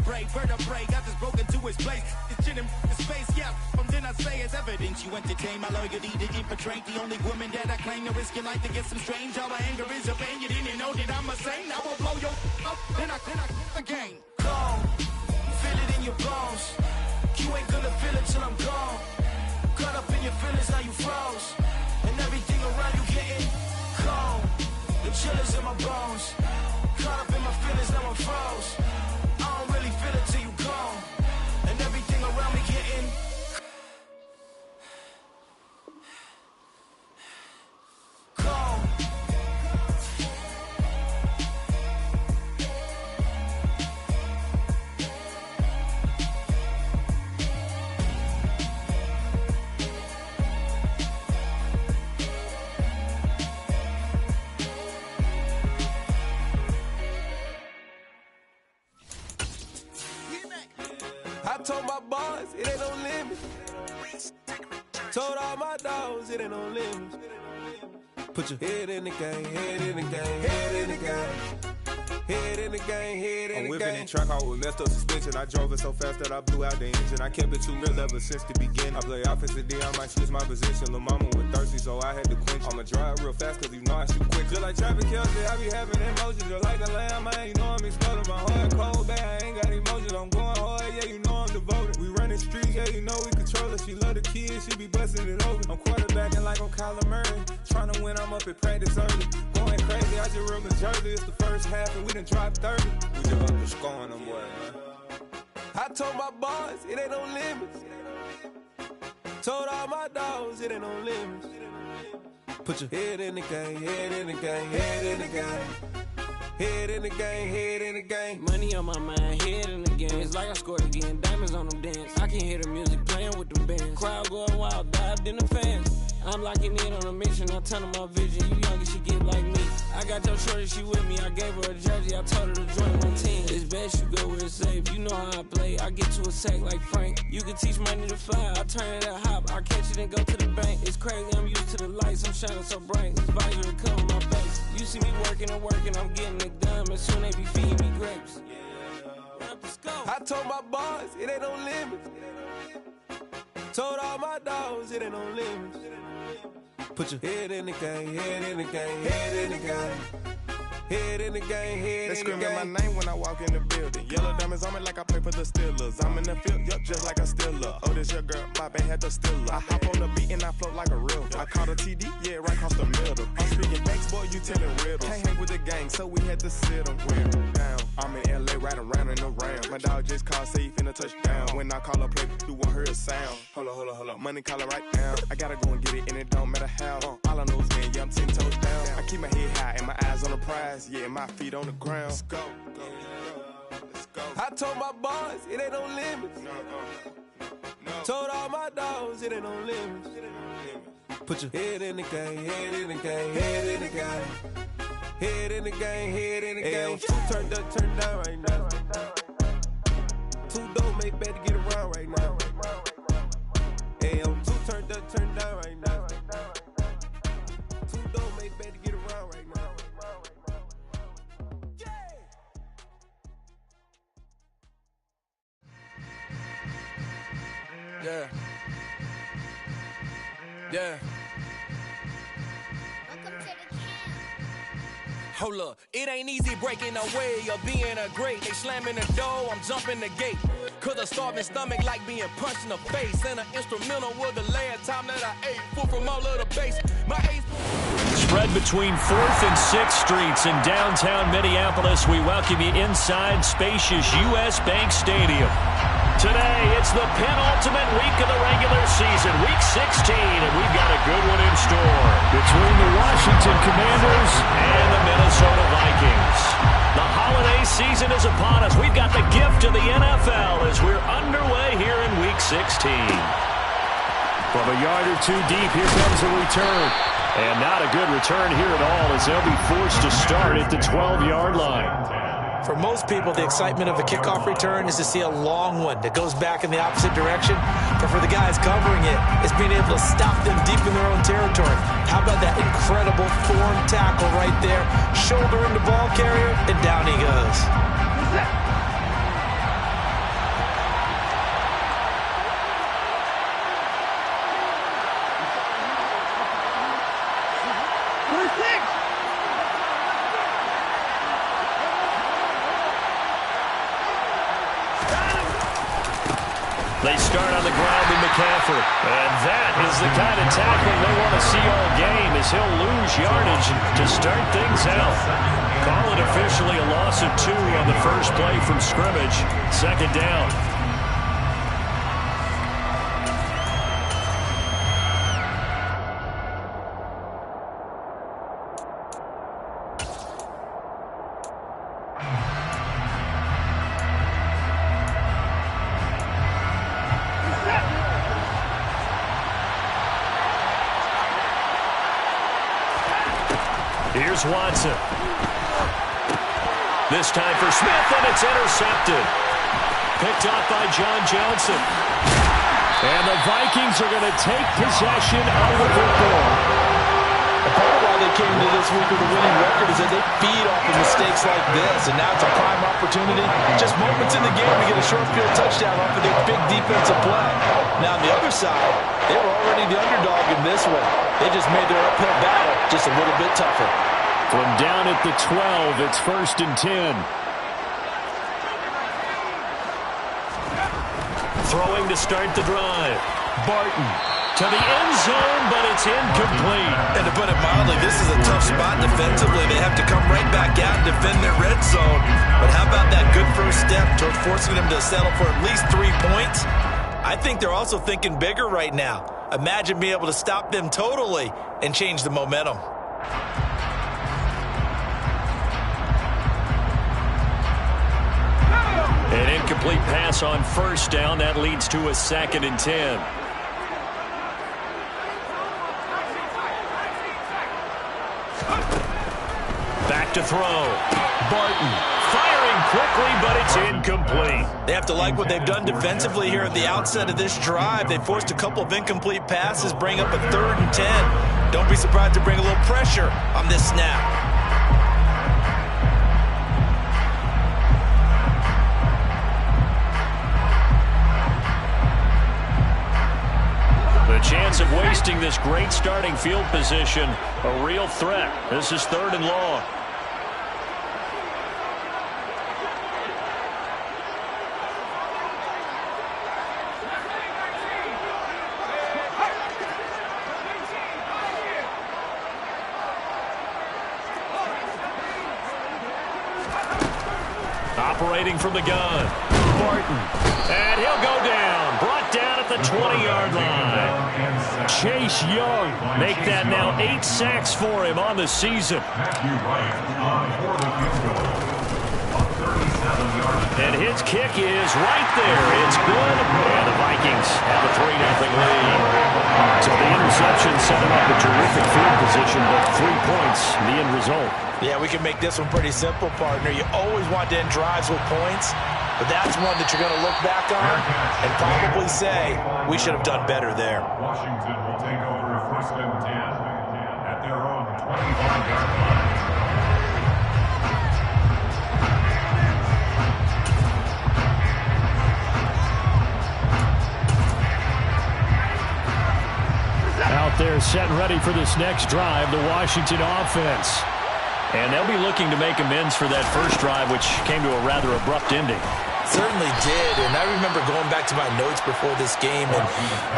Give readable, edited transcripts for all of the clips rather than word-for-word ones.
vertebrae, I just broke into his place. It's chin in his face, yeah. From then I say it's evidence you entertain my loyalty to infiltrate the only woman that I claim to risk your life to get some strange. All my anger is your pain. You didn't know that I'm a saint. I will blow your up, then I again. Gone, feel it in your bones. You ain't gonna feel it till I'm gone. Caught up in your feelings, now you froze. And everything around you getting cold. The chillers in my bones. Caught up in my feelings, now I'm froze. I don't really feel it till you gone. And everything around me getting cold. I told my boys it ain't no limit. Told all my dogs it ain't no limit. Put your head in the game, head in the game, head in the game. Head in the game, head in the game. I'm whipping in track out with messed up suspension. I drove it so fast that I blew out the engine. I kept it too real ever since the beginning. I play offensive D, I might switch my position. Lil' mama was thirsty, so I had to quench. I'ma drive real fast, cause you know I shoot quick. Just like traffic Kelsey, I be having emotions. Just like the lamb, man, you know I'm exploding. My heart cold, bad, I ain't got emotions. I'm going hard, yeah, you know I'm devoted. We running streets, yeah, you know we control it. She love the kids, she be busting it over. I'm quarterbacking like I'm Kyler Murray. Trying to win, I'm up at practice early. Going crazy, I just real the jersey. It's the first half and we done dropped 30. We just up to scoring them, boy, man. I told my boys it ain't no limits. Told all my dogs it ain't no limits. Put your head in the game, head in the game, head in the game. Head in the game, head in the game. Money on my mind, head in the game. It's like I scored again, diamonds on them dance. I can hear the music playing with them bands. Crowd going wild, dived in the fans. I'm locking in on a mission, I tell her my vision. You young and she get like me. I got your shorty, she with me. I gave her a jersey, I told her to join my team. It's best you go where it's safe. You know how I play. I get to a sack like Frank. You can teach money to fly. I turn it at hop. I catch it and go to the bank. It's crazy, I'm used to the lights. I'm shining so bright. This visor will cover my face. You see me working and working. I'm getting it done. And soon they be feeding me grapes. I told my boys it ain't no limits. Told all my dogs it ain't no limits. Put your head in the game, head in the game, head in the game. Head in the game, head in the game. They screaming my name when I walk in the building. Yellow diamonds on me like I play for the Steelers. I'm in the field, yup, just like a Steeler. Oh, this your girl, my band had the Steeler. I hop on the beat and I float like a river. I caught a TD, yeah, right across the middle. I'm speaking thanks, boy, you telling riddles. Can't hang with the gang, so we had to sit them down. I'm in LA, riding around in the ram. My dog just called, say he finna touchdown. When I call a play, you won't hear a sound. Hold up, money call it right down. I gotta go and get it, and it don't matter how. All I know is man, yeah, I'm 10 toes down. I keep my head high and my eyes on the prize. Yeah, my feet on the ground. Let's go. Let's go. I told my boys it ain't no limits. No. Told all my dogs it ain't no limits. Put your head in the game, head in the game, head in the game. Head in the game, head in the game. Two turned up, turned down right now. Two dope make better get around right now. Hey, I'm two turned up, turned down right now. Two dope make better get around right now. Yeah. Hold up, it ain't easy breaking away or being a great. They slamming the door, I'm jumping the gate. Cause a starving stomach like being punched in the face. And an instrumental was the last time that I ate. Full from all of the bass. My ace. Spread between 4th and 6th Streets in downtown Minneapolis. We welcome you inside spacious U.S. Bank Stadium. Today, it's the penultimate week of the regular season, week 16, and we've got a good one in store between the Washington Commanders and the Minnesota Vikings. The holiday season is upon us. We've got the gift of the NFL as we're underway here in week 16. From a yard or two deep, here comes a return. And not a good return here at all as they'll be forced to start at the 12-yard line. For most people, the excitement of a kickoff return is to see a long one that goes back in the opposite direction. But for the guys covering it, it's being able to stop them deep in their own territory. How about that incredible form tackle right there? Shoulder into ball carrier, and down he goes. They start on the ground with McCaffrey. And that is the kind of tackling they want to see all game, as he'll lose yardage to start things out. Call it officially a loss of 2 on the first play from scrimmage. Second down. Here's Watson. This time for Smith, and it's intercepted. Picked off by John Johnson. And the Vikings are going to take possession of the football. Part of why they came into this week with a winning record is that they feed off of mistakes like this, and now it's a prime opportunity. Just moments in the game to get a short field touchdown off of their big defensive play. Now on the other side, they were already the underdog in this one. They just made their uphill battle just a little bit tougher. From down at the 12, it's 1st and 10. Throwing to start the drive. Barton to the end zone, but it's incomplete. And to put it mildly, this is a tough spot defensively. They have to come right back out and defend their red zone. But how about that good first step towards forcing them to settle for at least 3 points? I think they're also thinking bigger right now. Imagine being able to stop them totally and change the momentum. An incomplete pass on first down. That leads to a 2nd and 10. Back to throw. Barton firing quickly, but it's incomplete. They have to like what they've done defensively here at the outset of this drive. They forced a couple of incomplete passes, bring up a 3rd and 10. Don't be surprised to bring a little pressure on this snap. The chance of wasting this great starting field position, a real threat. This is 3rd and long. Operating from the gun, Barton. And he'll go down. Brought down at the 20-yard line. Chase Young make that now 8 sacks for him on the season. And his kick is right there. It's good. And the Vikings have a 3-0 lead. So the interception set him up a terrific field position, but 3 points, the end result. Yeah, we can make this one pretty simple, partner. You always want to end drives with points, but that's one that you're going to look back on and probably say, we should have done better there. Washington will take over 1st and 10 at their own 25-yard line. Out there set and ready for this next drive, the Washington offense. And they'll be looking to make amends for that first drive, which came to a rather abrupt ending. Certainly did, and I remember going back to my notes before this game, and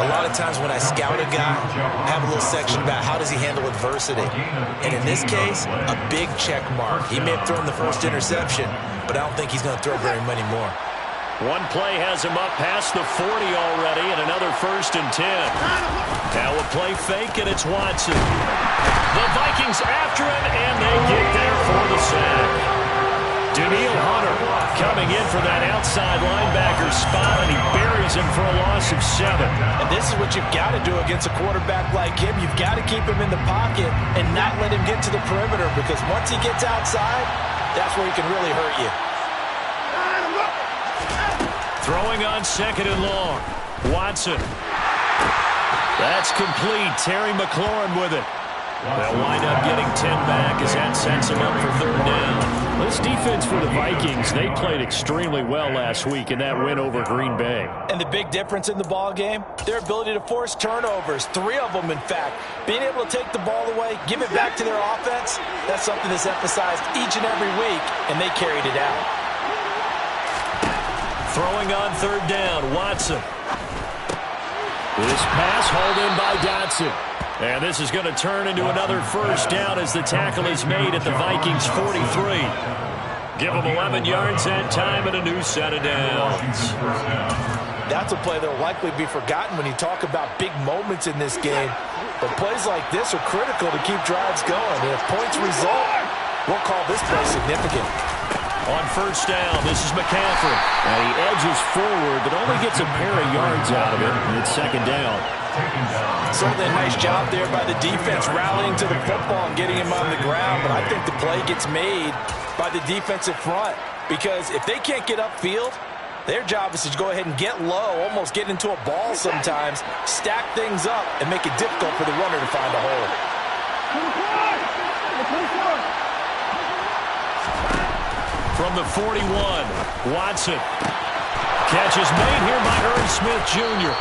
a lot of times when I scout a guy, I have a little section about how does he handle adversity. And in this case, a big check mark. He may have thrown the first interception, but I don't think he's going to throw very many more. One play has him up past the 40 already, and another 1st and 10. Now a play fake, and it's Watson. The Vikings after him, and they get there for the sack. Daniil Hunter coming in for that outside linebacker spot, and he buries him for a loss of 7. And this is what you've got to do against a quarterback like him. You've got to keep him in the pocket and not let him get to the perimeter, because once he gets outside, that's where he can really hurt you. Throwing on 2nd and long. Watson. That's complete. Terry McLaurin with it. They'll wind up getting 10 back as that sets them up for 3rd down. This defense for the Vikings, they played extremely well last week in that win over Green Bay. And the big difference in the ball game, their ability to force turnovers, 3 of them in fact. Being able to take the ball away, give it back to their offense, that's something that's emphasized each and every week, and they carried it out. Throwing on third down, Watson. This pass hauled in by Dotson. And this is going to turn into another first down as the tackle is made at the Vikings 43. Give them 11 yards that time and a new set of downs. That's a play that will likely be forgotten when you talk about big moments in this game. But plays like this are critical to keep drives going. And if points result, we'll call this play significant. On first down, this is McCaffrey. And he edges forward, but only gets a pair of yards out of it. And it's second down. Certainly a nice job there by the defense rallying to the football and getting him on the ground. But I think the play gets made by the defensive front. Because if they can't get upfield, their job is to go ahead and get low, almost get into a ball sometimes, stack things up, and make it difficult for the runner to find a hole. From the 41, Watson. Catch is made here by Irv Smith Jr.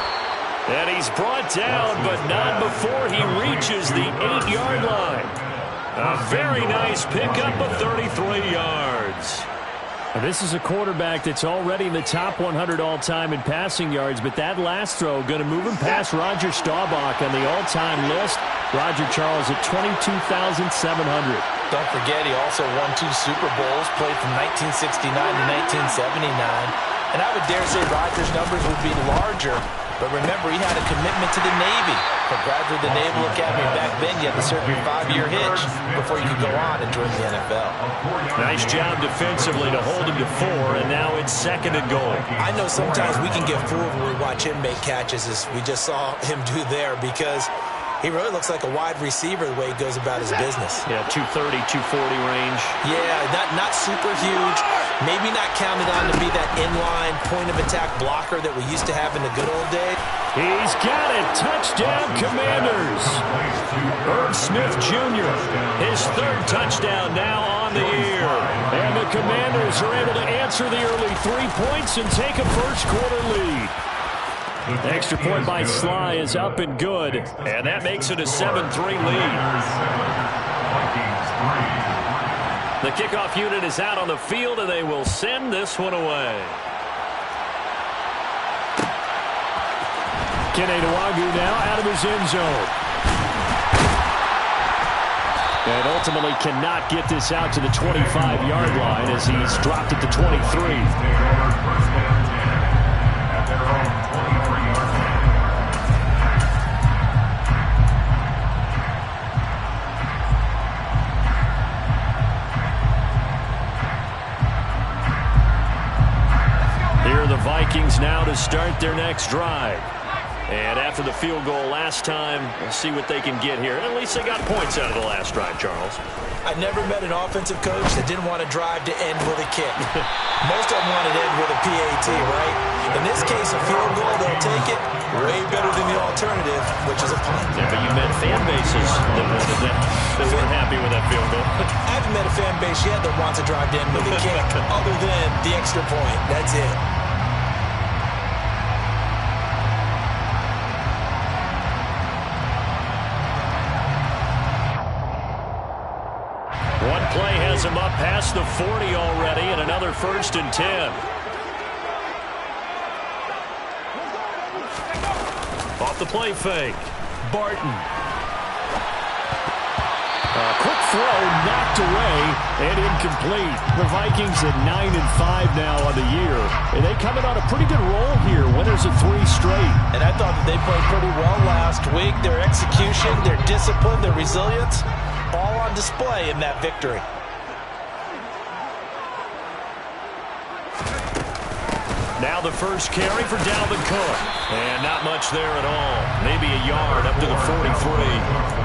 And he's brought down, but not before he reaches the 8-yard line. A very nice pickup of 33 yards. Now, this is a quarterback that's already in the top 100 all-time in passing yards, but that last throw going to move him past Roger Staubach on the all-time list. Roger Charles at 22,700. Don't forget, he also won 2 Super Bowls, played from 1969 to 1979. And I would dare say Rogers' numbers would be larger, but remember, he had a commitment to the Navy. For graduate of the Naval Academy back then, you had to serve your 5-year hitch before you could go on and join the NFL. Nice job defensively to hold him to 4, and now it's second and goal. I know sometimes we can get fooled when we watch him make catches, as we just saw him do there, because he really looks like a wide receiver the way he goes about his business. Yeah, 230, 240 range. Yeah, not super huge. Maybe not counted on to be that inline point-of-attack blocker that we used to have in the good old days. He's got it. Touchdown, Commanders. Irv Smith Jr., his 3rd touchdown now on the year. And the Commanders are able to answer the early 3 points and take a first-quarter lead. The extra point by Sly is up and good, and that makes it a 7-3 lead. The kickoff unit is out on the field, and they will send this one away. Keneduagu now out of his end zone. And ultimately cannot get this out to the 25-yard line as he's dropped at the 23. Vikings now to start their next drive. And after the field goal last time, we'll see what they can get here. At least they got points out of the last drive, Charles. I never met an offensive coach that didn't want to drive to end with a kick. Most of them wanted to end with a PAT, right? In this case, a field goal, they'll take it. Way better than the alternative, which is a punt. Yeah, but you met fan bases that wanted that, that weren't happy with that field goal. I haven't met a fan base yet that wants to drive to end with a kick other than the extra point. That's it. One play has him up past the 40 already, and another 1st and 10. Off the play fake. Barton. Quick throw knocked away and incomplete. The Vikings at 9-5 now on the year. And they coming on a pretty good roll here. Winners of 3 straight. And I thought that they played pretty well last week. Their execution, their discipline, their resilience, all on display in that victory. Now the first carry for Dalvin Cook. And not much there at all. Maybe a yard up to the 43.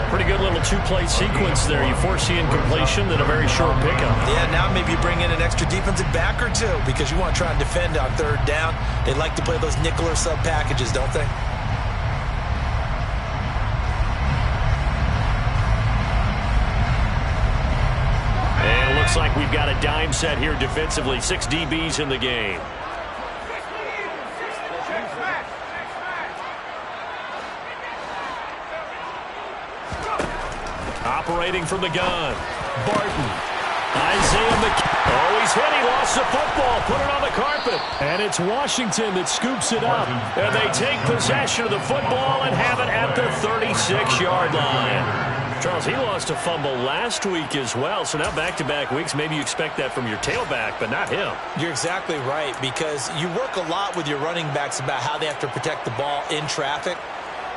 Pretty good little 2-play sequence there. You foresee incompletion, then a very short pickup. Yeah, now maybe you bring in an extra defensive back or 2 because you want to try and defend on 3rd down. They like to play those nickel or sub packages, don't they? And it looks like we've got a dime set here defensively. 6 DBs in the game. Operating from the gun. Barton. Isaiah McKinney. Oh, he's hit. He lost the football. Put it on the carpet. And it's Washington that scoops it up. And they take possession of the football and have it at the 36-yard line. Charles, he lost a fumble last week as well. So now back-to-back weeks, maybe you expect that from your tailback, but not him. You're exactly right, because you work a lot with your running backs about how they have to protect the ball in traffic.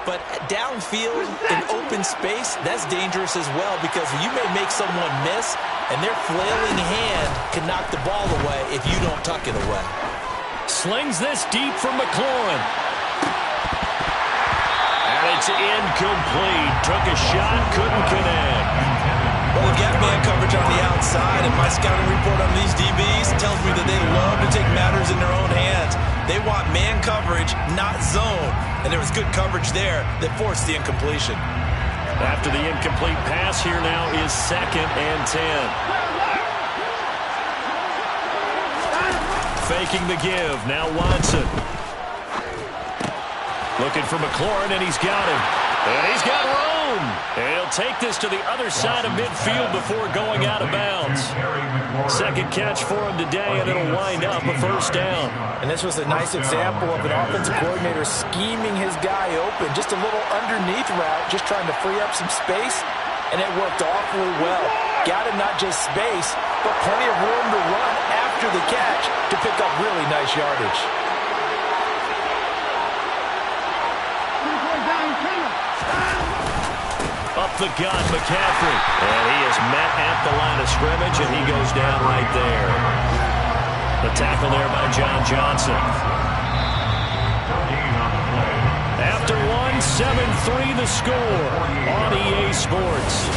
But downfield in open space, that's dangerous as well, because you may make someone miss, and their flailing hand can knock the ball away if you don't tuck it away. Slings this deep from McLaurin. And it's incomplete. Took a shot, couldn't connect. Well, they get man coverage on the outside, and my scouting report on these DBs tells me that they love to take matters in their own hands. They want man coverage, not zone. And there was good coverage there that forced the incompletion. After the incomplete pass, here now is 2nd and 10. Faking the give. Now Watson. Looking for McLaurin, and he's got him. And he's got room. And he'll take this to the other side of midfield before going out of bounds. Second catch for him today, and it'll wind up a first down. And this was a nice example of an offensive coordinator scheming his guy open. Just a little underneath route, just trying to free up some space, and it worked awfully well. Got him not just space, but plenty of room to run after the catch to pick up really nice yardage. Up the gun, McCaffrey. And he is met at the line of scrimmage, and he goes down right there. The tackle there by John Johnson. After one, 7-3 the score on EA Sports.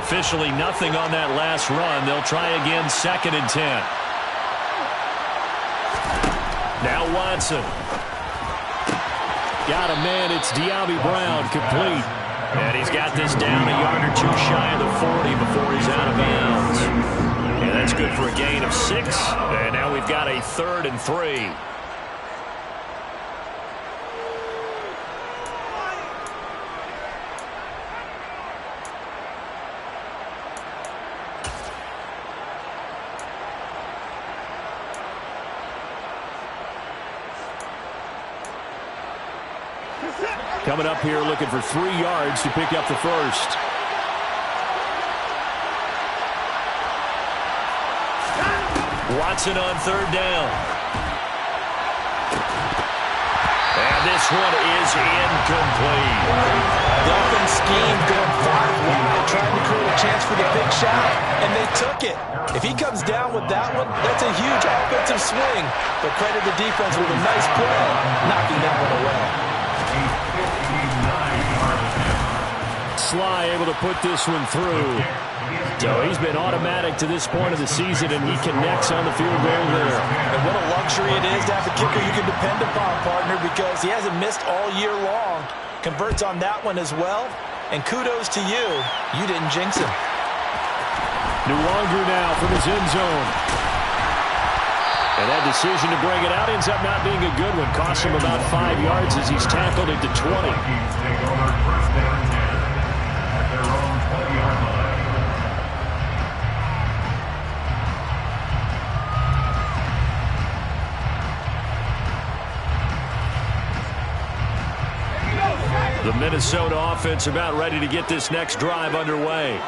Officially nothing on that last run. They'll try again, 2nd and 10. Now Watson. Got a man. It's De'Ami Brown, complete. And he's got this down a yard or two shy of the 40 before he's out of bounds. And that's good for a gain of 6. And now we've got a 3rd and 3. Coming up here looking for 3 yards to pick up the first. Watson on 3rd down. And this one is incomplete. The offense scheme going 5 wide, trying to create a chance for the big shot, and they took it. If he comes down with that one, that's a huge offensive swing. But credit the defense with a nice play, knocking that one away. Sly able to put this one through. So he's been automatic to this point of the season, and he connects on the field goal there. And what a luxury it is to have a kicker you can depend upon, partner, because he hasn't missed all year long. Converts on that one as well. And kudos to you. You didn't jinx him. Nuwanger now from his end zone. And that decision to bring it out ends up not being a good one. Costs him about 5 yards as he's tackled into 20. The Minnesota offense about ready to get this next drive underway.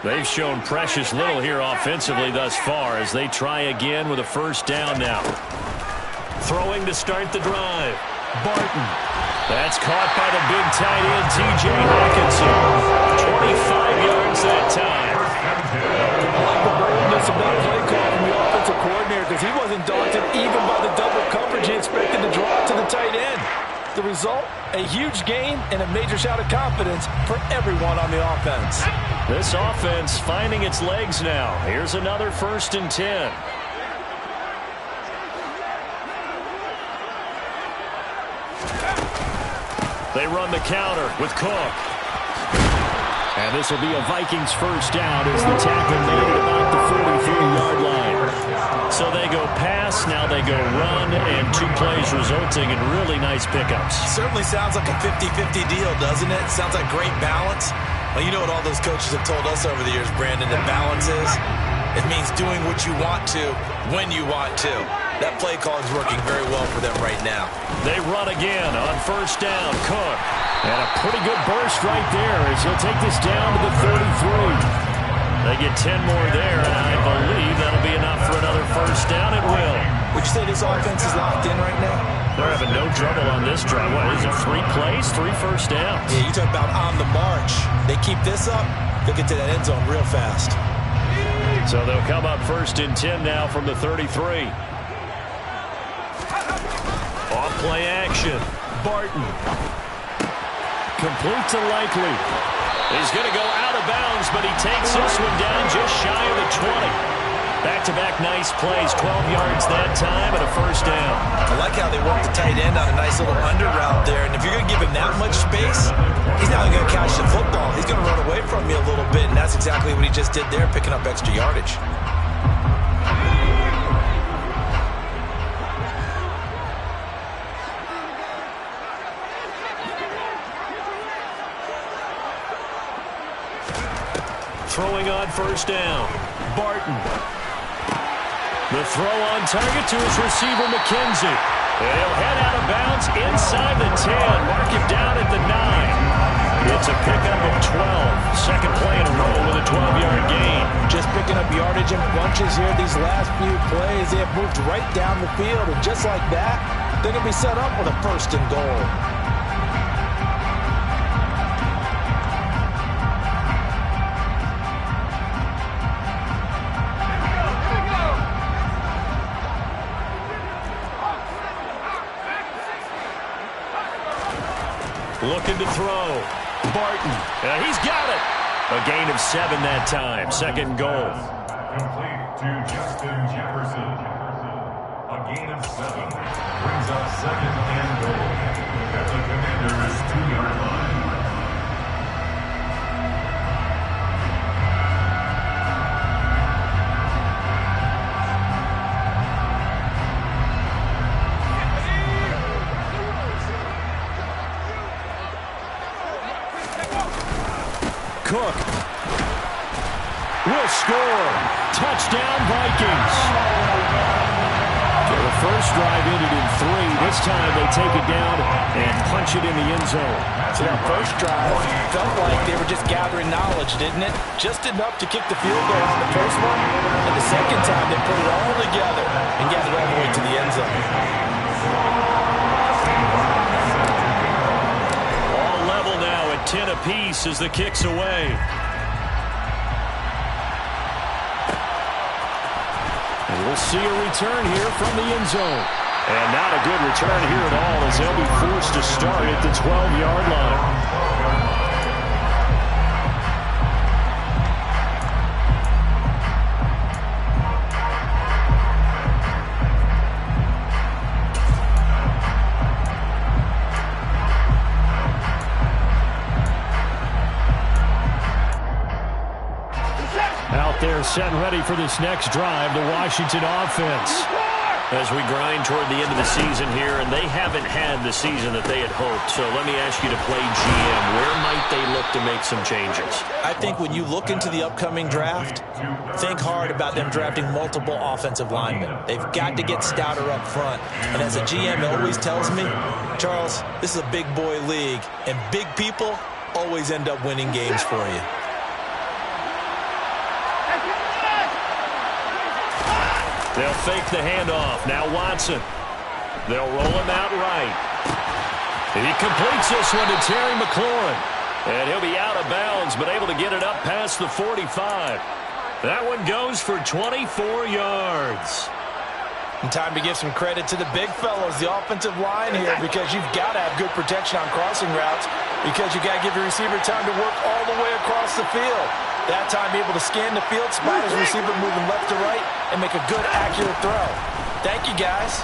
They've shown precious little here offensively thus far as they try again with a first down now. Throwing to start the drive. Barton. That's caught by the big tight end, T.J. Hawkinson. 25 yards that time. I like the boldness of that play call from the offensive coordinator because he wasn't daunted even by the double coverage he expected to draw to the tight end. The result, a huge gain and a major shout of confidence for everyone on the offense. This offense finding its legs now. Here's another 1st and 10. They run the counter with Cook. And this will be a Vikings first down as the tackle made at about the 43-yard line. they go run, and 2 plays resulting in really nice pickups. Certainly sounds like a 50-50 deal, doesn't it? Sounds like great balance. Well, you know what all those coaches have told us over the years, Brandon, that balance is? It means doing what you want to, when you want to. That play call is working very well for them right now. They run again on first down. Cook. And a pretty good burst right there as he'll take this down to the 33. They get 10 more there, and I believe that'll be enough for another first down. It will. Would you say this offense is locked in right now? They're having no trouble on this drive. What is it, 3 plays, 3 first downs? Yeah, you talk about on the march. They keep this up, they'll get to that end zone real fast. So they'll come up first and 10 now from the 33. Off play action. Barton. Complete to Likely. He's going to go out of bounds, but he takes this one down just shy of the 20. Back-to-back nice plays, 12 yards that time and a first down. I like how they work the tight end on a nice little under route there. And if you're going to give him that much space, he's not only going to catch the football, he's going to run away from you a little bit. And that's exactly what he just did there, picking up extra yardage. Throwing on first down. Barton. The throw on target to his receiver, McKenzie. And he'll head out of bounds inside the 10. Mark him down at the 9. It's a pickup of 12. Second play in a row with a 12-yard gain. Just picking up yardage in bunches here. These last few plays, they have moved right down the field. And just like that, they're going to be set up with a first and goal. Looking to throw. Barton. He's got it. A gain of 7 that time. Second goal. Complete to Justin Jefferson. A gain of 7. Brings up second and goal. At the Commander's 2-yard line. Cook will score. Touchdown, Vikings. The first drive ended in 3. This time they take it down and punch it in the end zone. So that first drive felt like they were just gathering knowledge, didn't it? Just enough to kick the field goal on the first one. And the second time they put it all together and got it all the way to the end zone. All level now at 10 apiece as the kick's away. And we'll see a return here from the end zone. And not a good return here at all as they'll be forced to start at the 12-yard line. They're set and ready for this next drive, the Washington offense. As we grind toward the end of the season here, and they haven't had the season that they had hoped. So let me ask you to play GM. Where might they look to make some changes? I think when you look into the upcoming draft, think hard about them drafting multiple offensive linemen. They've got to get stouter up front. And as a GM, it always tells me, Charles, this is a big boy league, and big people always end up winning games for you. They'll fake the handoff. Now Watson. They'll roll him out right. And he completes this one to Terry McLaurin. And he'll be out of bounds, but able to get it up past the 45. That one goes for 24 yards. And time to give some credit to the big fellows, the offensive line here, because you've got to have good protection on crossing routes, because you've got to give your receiver time to work all the way across the field. That time, be able to scan the field, spot his receiver moving left to right, and make a good, accurate throw. Thank you, guys.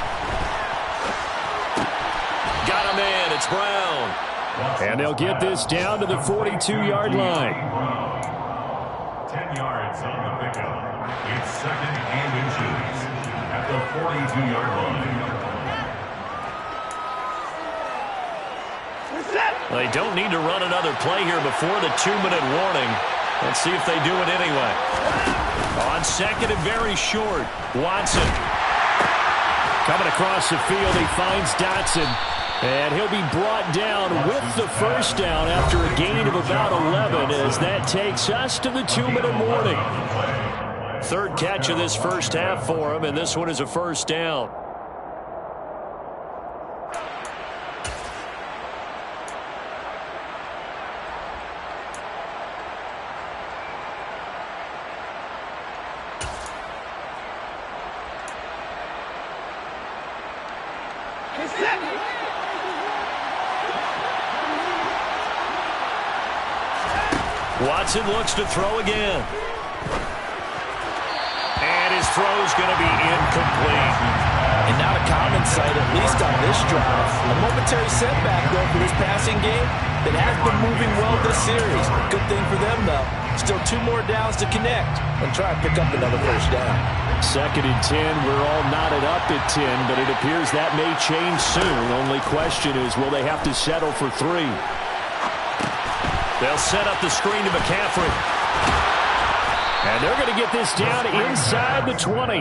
Got him in. It's Brown. And they'll get this down to the 42-yard line. 10 yards on the pickup. It's second and inches. At the 42-yard line. They don't need to run another play here before the 2-minute warning. Let's see if they do it anyway. On second and very short, Watson. Coming across the field, he finds Dotson. And he'll be brought down with the first down after a gain of about 11 as that takes us to the 2-minute warning. Third catch of this first half for him, and this one is a first down. Watson looks to throw again. And his throw's going to be incomplete. And not a common sight, at least on this drive. A momentary setback, though, for this passing game that has been moving well this series. Good thing for them, though. Still 2 more downs to connect and try and pick up another first down. Second and 10. We're all knotted up at 10, but it appears that may change soon. Only question is, will they have to settle for 3? They'll set up the screen to McCaffrey. And they're going to get this down inside the 20.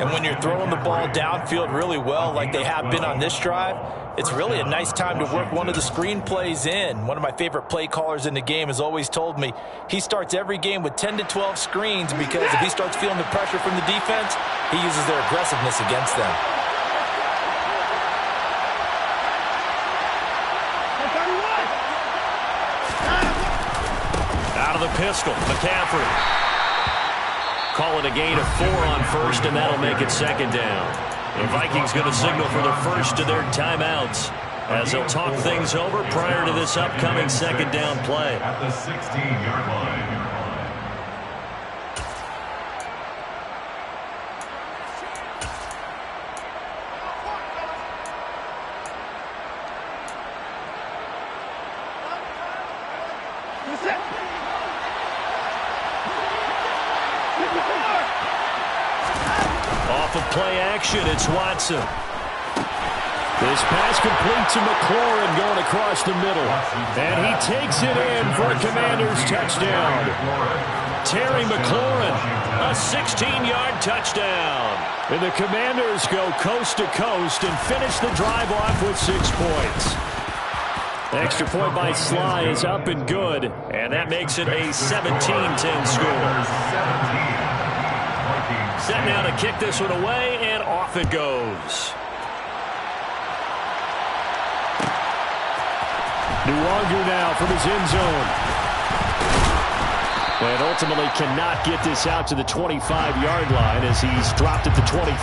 And when you're throwing the ball downfield really well like they have been on this drive, it's really a nice time to work one of the screen plays in. One of my favorite play callers in the game has always told me he starts every game with 10 to 12 screens because if he starts feeling the pressure from the defense, he uses their aggressiveness against them. Out of the pistol, McCaffrey. Call it a gain of 4 on first, and that'll make it second down. The Vikings going to signal for the first of their timeouts as they'll talk things over prior to this upcoming second down play. At the 16-yard line. Off of play action, it's Watson. This pass complete to McLaurin going across the middle. And he takes it in for a Commanders touchdown. Terry McLaurin, a 16-yard touchdown. And the Commanders go coast to coast and finish the drive off with 6 points. Extra point by Sly is up and good, and that makes it a 17-10 score. Set now to kick this one away, and off it goes. Nwangu now from his end zone. And ultimately cannot get this out to the 25-yard line as he's dropped at the 23.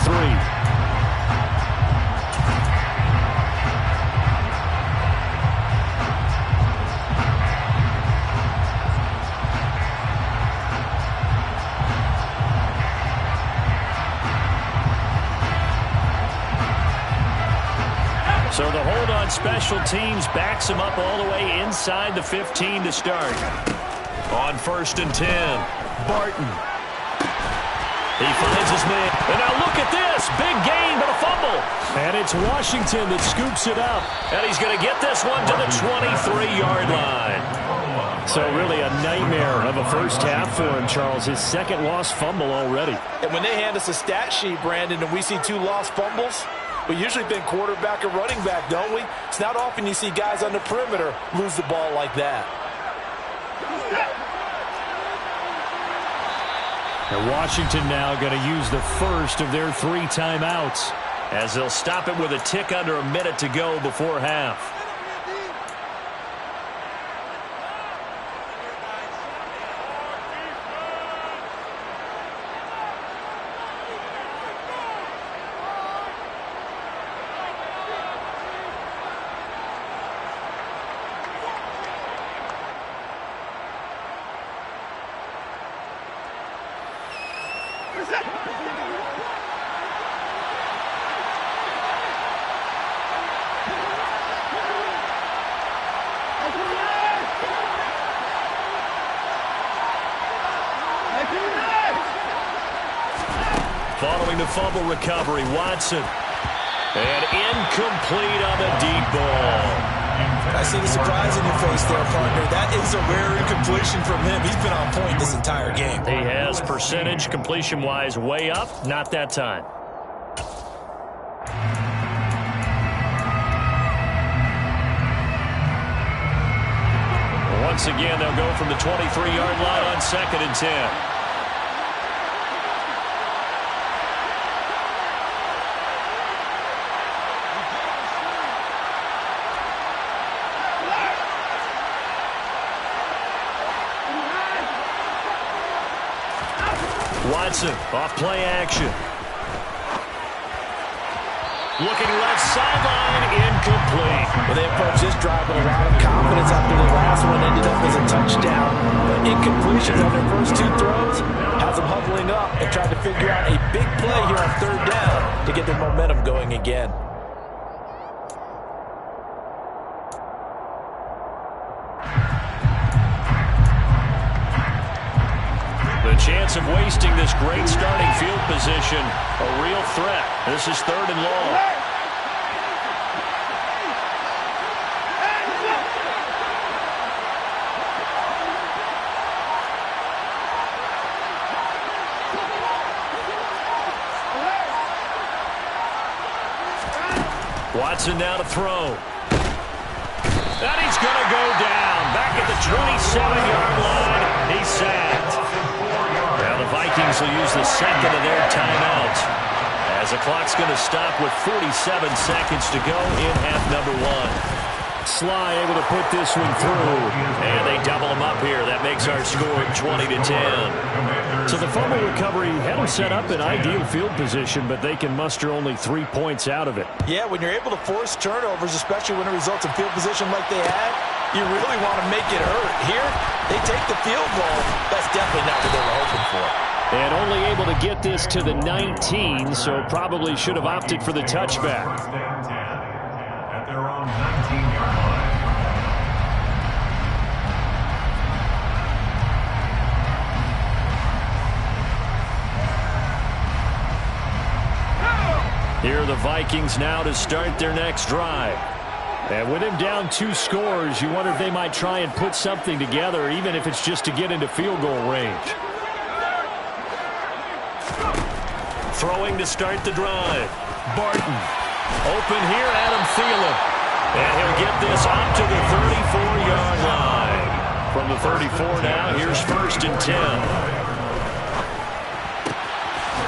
So the hold on special teams backs him up all the way inside the 15 to start. On first and 10, Barton. He finds his man. And now look at this. Big gain, but a fumble. And it's Washington that scoops it up. And he's going to get this one to the 23-yard line. So really a nightmare of a first half for him, Charles. His second lost fumble already. And when they hand us a stat sheet, Brandon, and we see 2 lost fumbles, we usually think quarterback or running back, don't we? It's not often you see guys on the perimeter lose the ball like that. And Washington now going to use the first of their 3 timeouts as they'll stop it with a tick under a minute to go before half. Following the fumble recovery, Watson. And incomplete on the deep ball. I see the surprise in your face there, partner. That is a rare incompletion from him. He's been on point this entire game. He has percentage completion-wise way up. Not that time. Once again, they'll go from the 23-yard line on 2nd and 10. Watson off play action. Looking left sideline, incomplete. Well, they approached this drive with a lot of confidence after the last one ended up as a touchdown. But incompletions on their first 2 throws has them huddling up and trying to figure out a big play here on 3rd down to get their momentum going again. The chance of wasting this great starting field position, a real threat. This is 3rd and long. Watson now to throw. And he's going to go down. Back at the 27-yard line. He's sacked. Now the Vikings will use the second of their timeouts as the clock's going to stop with 47 seconds to go in half number 1. Sly able to put this one through, and they double him up here. That makes our score 20-10. So the fumble recovery had them set up in ideal field position, but they can muster only 3 points out of it. Yeah, when you're able to force turnovers, especially when it results in field position like they had, you really want to make it hurt. Here, they take the field goal. That's definitely not what they were hoping for. And only able to get this to the 19, so probably should have opted for the touchback. At their own 19-yard line. Here are the Vikings now to start their next drive. And with him down 2 scores, you wonder if they might try and put something together, even if it's just to get into field goal range. Throwing to start the drive. Barton. Open here, Adam Thielen. And he'll get this up to the 34-yard line. From the 34 now, here's 1st and 10.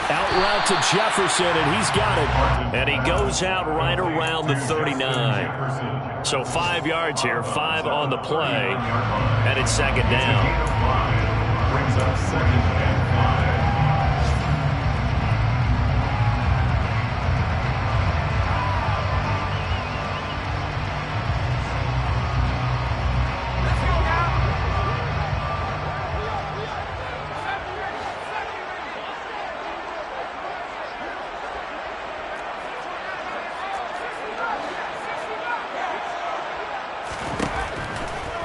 Out route to Jefferson, and he's got it. And he goes out right around the 39. So 5 yards here, 5 on the play. And it's 2nd down. Brings up 2nd and 5.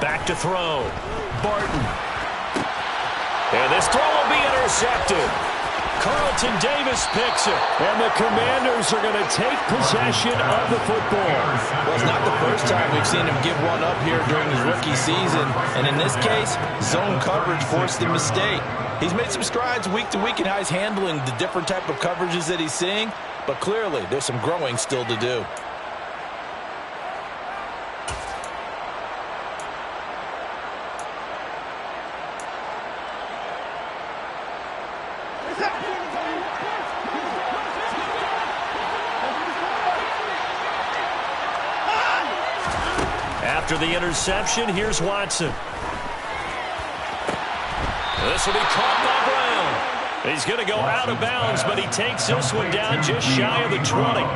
Back to throw. Barton. And this throw will be intercepted. Carlton Davis picks it. And the Commanders are going to take possession of the football. Well, it's not the first time we've seen him give one up here during his rookie season. And in this case, zone coverage forced the mistake. He's made some strides week to week in how he's handling the different type of coverages that he's seeing. But clearly, there's some growing still to do. After the interception, here's Watson. This will be caught by Brown. He's going to go out of bounds, but he takes this one down just shy of the 20.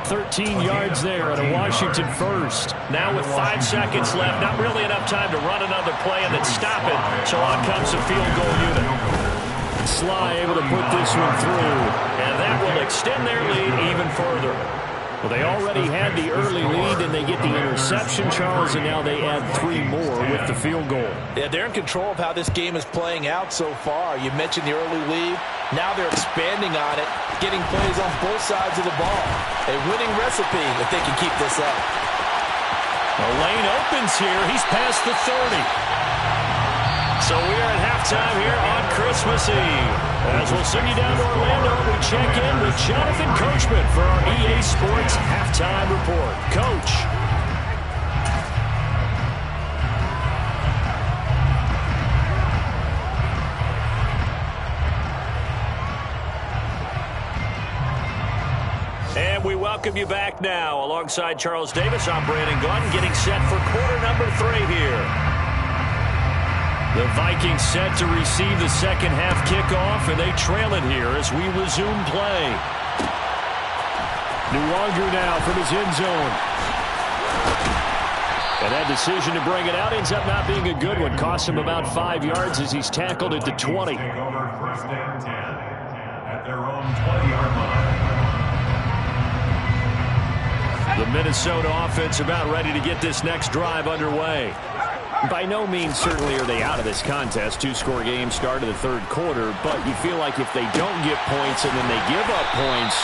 13 yards there at a Washington first. Now with 5 seconds left, not really enough time to run another play and then stop it. So on comes the field goal unit. Sly able to put this one through, and that will extend their lead even further. Well, they already had the early lead, and they get the interception, Charles, and now they add 3 more with the field goal. Yeah, they're in control of how this game is playing out so far. You mentioned the early lead. Now they're expanding on it, getting plays on both sides of the ball. A winning recipe if they can keep this up. The lane opens here. He's past the 30. So we are at halftime here on Christmas Eve. As we'll send you down to Orlando, we check in with Jonathan Coachman for our EA Sports Halftime Report. Coach. And we welcome you back now. Alongside Charles Davis, I'm Brandon Gunn, getting set for quarter number 3 here. The Vikings set to receive the second half kickoff, and they trail it here as we resume play. Nwangu now from his end zone. And that decision to bring it out ends up not being a good one. Costs him about 5 yards as he's tackled at the 20. Take over first and 10 at their own 20-yard line. The Minnesota offense about ready to get this next drive underway. By no means certainly are they out of this contest. 2-score game, start of the third quarter, but you feel like if they don't get points and then they give up points,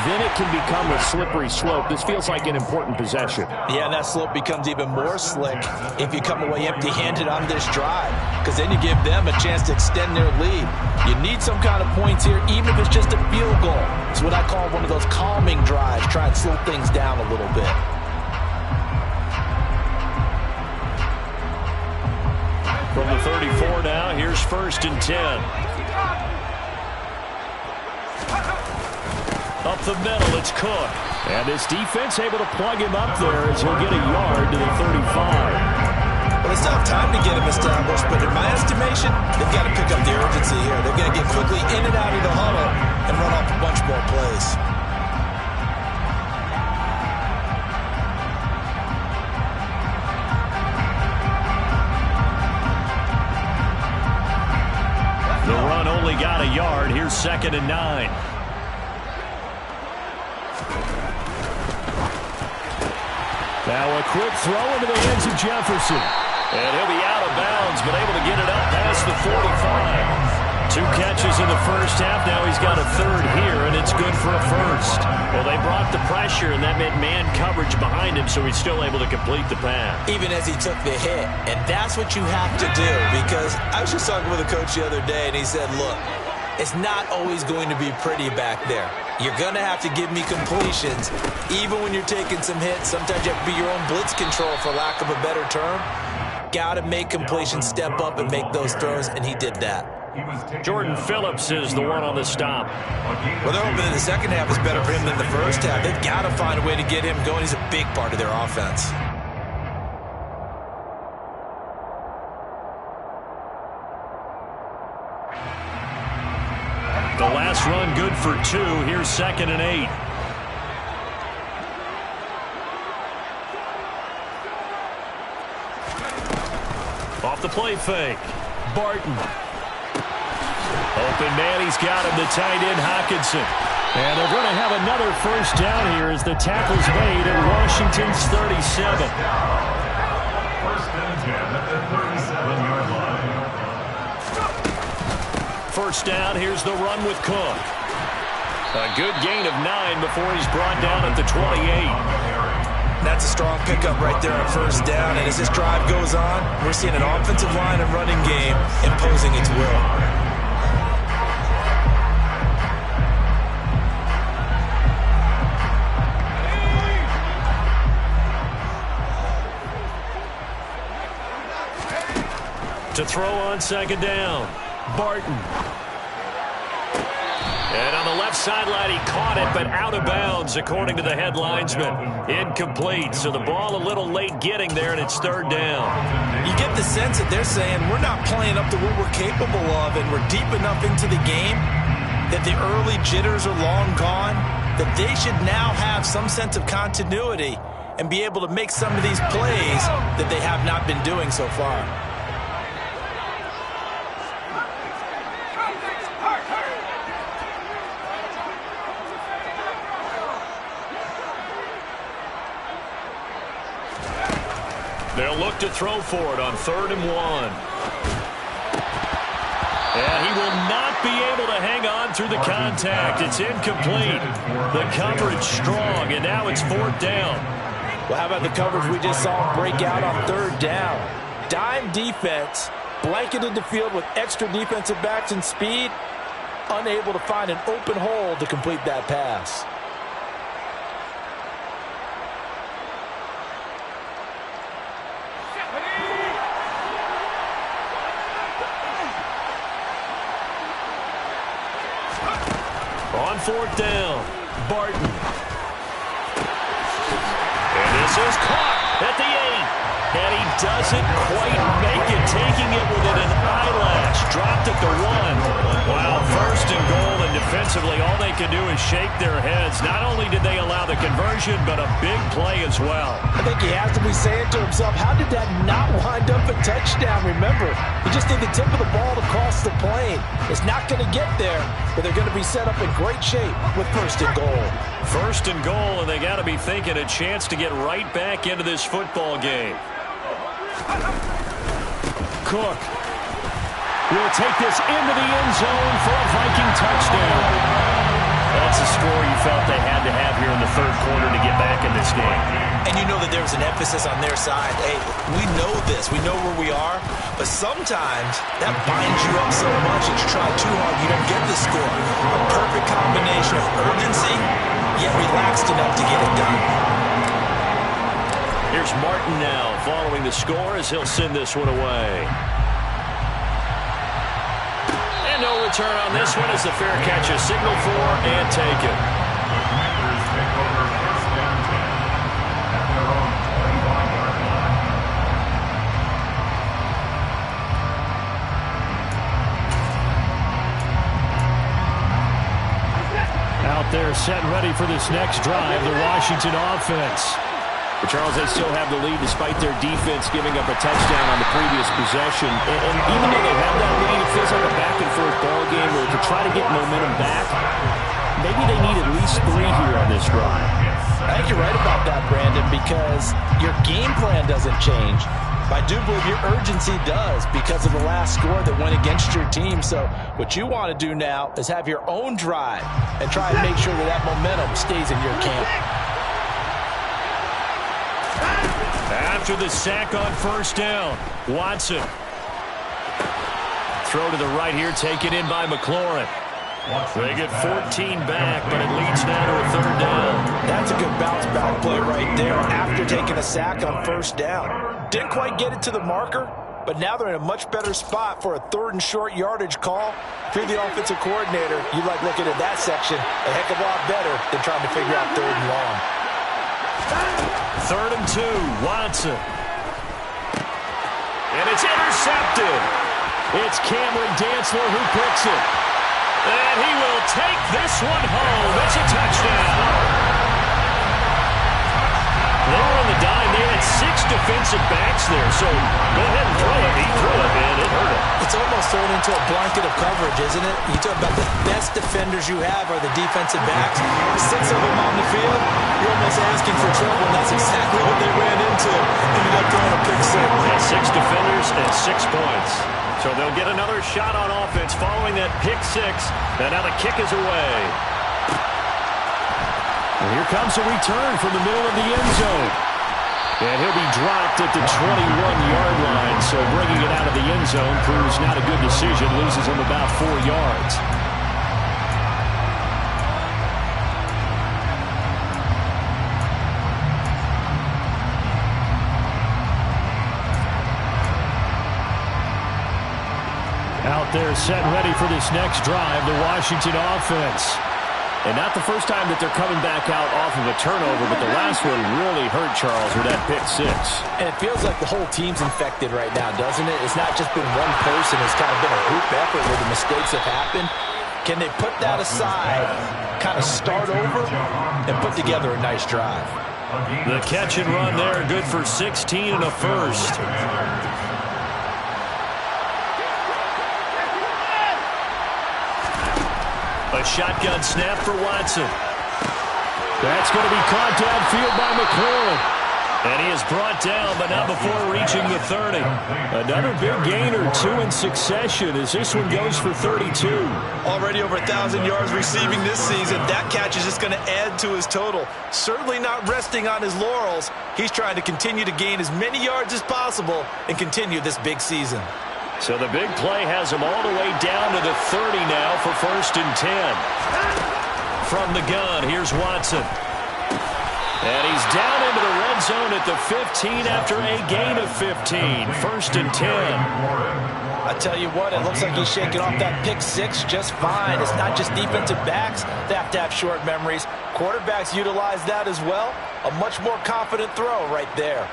then it can become a slippery slope. This feels like an important possession. Yeah, and that slope becomes even more slick if you come away empty-handed on this drive, because then you give them a chance to extend their lead. You need some kind of points here, even if it's just a field goal. It's what I call one of those calming drives. Try and slow things down a little bit. From the 34 now, here's first and 10. Up the middle, it's Cook. And his defense able to plug him up there as he'll get a yard to the 35. Well, they still have time to get him established, but in my estimation, they've got to pick up the urgency here. They've got to get quickly in and out of the huddle and run off a bunch more plays. The run only got a yard. Here's second and 9. Now a quick throw into the hands of Jefferson. And he'll be out of bounds, but able to get it up past the 45. 2 catches in the first half. Now he's got a third here, and it's good for a first. Well, they brought the pressure, and that meant man coverage behind him, so he's still able to complete the pass. Even as he took the hit. And that's what you have to do, because I was just talking with a coach the other day, and he said, look, it's not always going to be pretty back there. You're going to have to give me completions, even when you're taking some hits. Sometimes you have to be your own blitz control, for lack of a better term. Got to make completions, step up, and make those throws, and he did that. Jordan Phillips is the one on the stop. Well, they're hoping that the second half is better for him than the first half. They've got to find a way to get him going. He's a big part of their offense. The last run good for 2. Here's second and 8. Off the play fake. Barton. Open man, he's got him, the tight end, Hockenson. And they're going to have another first down here as the tackle's made at Washington's 37. First and 10 at the 37-yard line. First down, here's the run with Cook. A good gain of 9 before he's brought down at the 28. That's a strong pickup right there on first down. And as this drive goes on, we're seeing an offensive line and running game imposing its will. To throw on second down, Barton. And on the left sideline, he caught it, but out of bounds, according to the head linesman. Incomplete, so the ball a little late getting there, and it's third down. You get the sense that they're saying we're not playing up to what we're capable of, and we're deep enough into the game that the early jitters are long gone, that they should now have some sense of continuity and be able to make some of these plays that they have not been doing so far. They'll look to throw for it on 3rd and 1. And he will not be able to hang on through the contact. It's incomplete. The coverage strong, and now it's 4th down. Well, how about the coverage we just saw break out on 3rd down? Dime defense, blanketed the field with extra defensive backs and speed, unable to find an open hole to complete that pass. On 4th down, Barton. And this is caught at the 8. And he doesn't quite make it, taking it within an eyelash. Dropped at the 1. Wow, 1st and goal, and defensively all they can do is shake their heads. Not only did they allow the conversion, but a big play as well. I think he has to be saying to himself, how did that not wind up a touchdown? Remember, he just did the tip of the ball to cross the plane. It's not going to get there, but they're going to be set up in great shape with 1st and goal. 1st and goal, and they got to be thinking a chance to get right back into this football game. Cook will take this into the end zone for a Viking touchdown. That's a score you felt they had to have here in the 3rd quarter to get back in this game. And you know that there was an emphasis on their side. Hey, we know this. We know where we are. But sometimes that binds you up so much that you try too hard, you don't get the score. A perfect combination of urgency, yet relaxed enough to get it done. Here's Martin now following the score as he'll send this one away. And no return on this one as the fair catch is signaled for and taken. The Commanders take over 1st and 10 at their own 25-yard line. Out there set ready for this next drive, the Washington offense. But Charles, they still have the lead despite their defense giving up a touchdown on the previous possession. And even though they have that lead, it feels like a back-and-forth ball game where to try to get momentum back, maybe they need at least 3 here on this drive. I think you're right about that, Brandon, because your game plan doesn't change. I do believe your urgency does because of the last score that went against your team. So what you want to do now is have your own drive and try and make sure that that momentum stays in your camp. After the sack on 1st down, Watson. Throw to the right here, taken in by McLaurin. They get 14 back, but it leads now to a 3rd down. That's a good bounce back play right there after taking a sack on 1st down. Didn't quite get it to the marker, but now they're in a much better spot for a 3rd and short yardage call. If you're the offensive coordinator, you like looking at that section a heck of a lot better than trying to figure out 3rd and long. 3rd and 2, Watson. And it's intercepted. It's Cameron Dantzler who picks it. And he will take this one home. It's a touchdown. They were on the dime. They had 6 defensive backs there. So go ahead and throw it. He threw it, and it hurt him. It's almost thrown into a blanket of coverage, isn't it? You talk about the best defenders you have are the defensive backs. 6 of them on the field, you're almost asking for trouble, and that's exactly what they ran into. Ended up throwing a pick 6. 6 defenders and 6 points. So they'll get another shot on offense following that pick 6. And now the kick is away. And here comes a return from the middle of the end zone. And he'll be dropped at the 21-yard line. So bringing it out of the end zone proves not a good decision. Loses him about 4 yards. Out there set ready for this next drive, the Washington offense. And not the first time that they're coming back out off of a turnover, but the last one really hurt Charles with that pick 6. And it feels like the whole team's infected right now, doesn't it? It's not just been one person. It's kind of been a group effort where the mistakes have happened. Can they put that aside, kind of start over, and put together a nice drive? The catch and run there, good for 16 and a first. A shotgun snap for Watson. That's going to be caught downfield by McLaurin. And he is brought down, but not before reaching the 30. Another big gain or 2 in succession as this one goes for 32. Already over 1,000 yards receiving this season. That catch is just going to add to his total. Certainly not resting on his laurels. He's trying to continue to gain as many yards as possible and continue this big season. So the big play has him all the way down to the 30 now for 1st and 10. From the gun, here's Watson. And he's down into the red zone at the 15 after a gain of 15. 1st and 10. I tell you what, it looks like he's shaking off that pick 6 just fine. It's not just defensive backs that have to have short memories. Quarterbacks utilize that as well. A much more confident throw right there.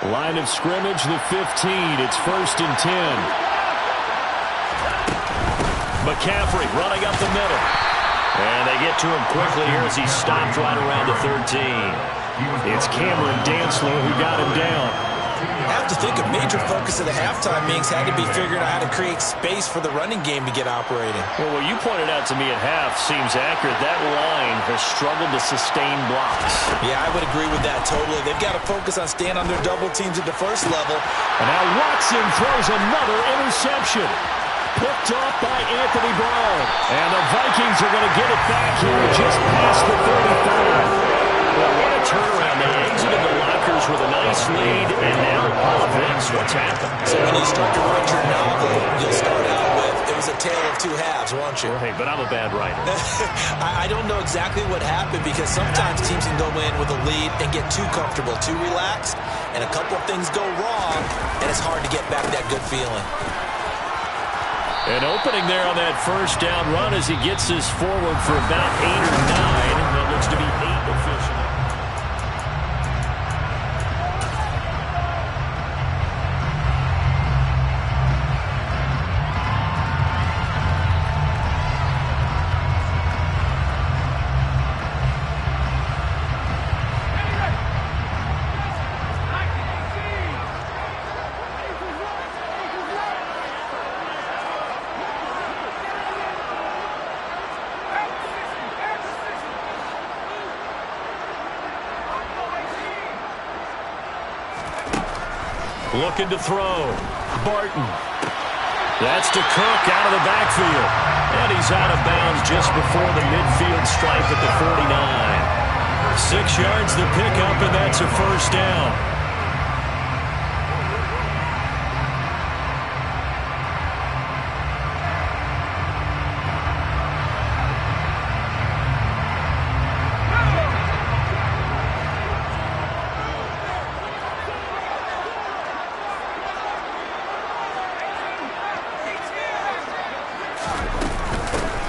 Line of scrimmage, the 15. It's 1st and 10. McCaffrey running up the middle. And they get to him quickly here as he's stopped right around the 13. It's Cameron Dantzler who got him down. I have to think a major focus of the halftime meetings had to be figuring out how to create space for the running game to get operating. Well, what you pointed out to me at half seems accurate. That line has struggled to sustain blocks. Yeah, I would agree with that totally. They've got to focus on staying on their double teams at the first level. And now Watson throws another interception. Picked off by Anthony Brown. And the Vikings are going to get it back here just past the 35. Well, what a turnaround. They exited the lockers with a nice lead, and now all of this, what's happened? So when you start to write your novel, you'll start out with, it was a tale of 2 halves, won't you? Hey, but I'm a bad writer. I don't know exactly what happened because sometimes teams can go in with a lead and get too comfortable, too relaxed, and a couple of things go wrong, and it's hard to get back that good feeling. An opening there on that 1st down run as he gets us forward for about 8 or 9. That looks to be 8 officially. Looking to throw. Barton. That's to Cook out of the backfield. And he's out of bounds just before the midfield stripe at the 49. 6 yards to pick up, and that's a 1st down.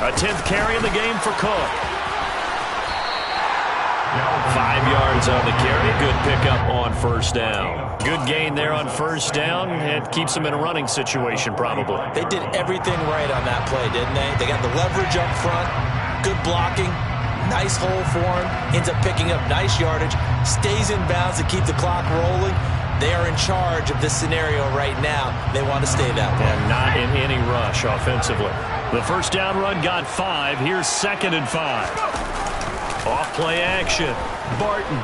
A 10th carry in the game for Cook. 5 yards on the carry. Good pickup on 1st down. Good gain there on 1st down. It keeps them in a running situation probably. They did everything right on that play, didn't they? They got the leverage up front. Good blocking. Nice hole for him. Ends up picking up nice yardage. Stays in bounds to keep the clock rolling. They are in charge of this scenario right now. They want to stay that way. And not in any rush offensively. The 1st down run got 5. Here's 2nd and 5. Off play action. Barton.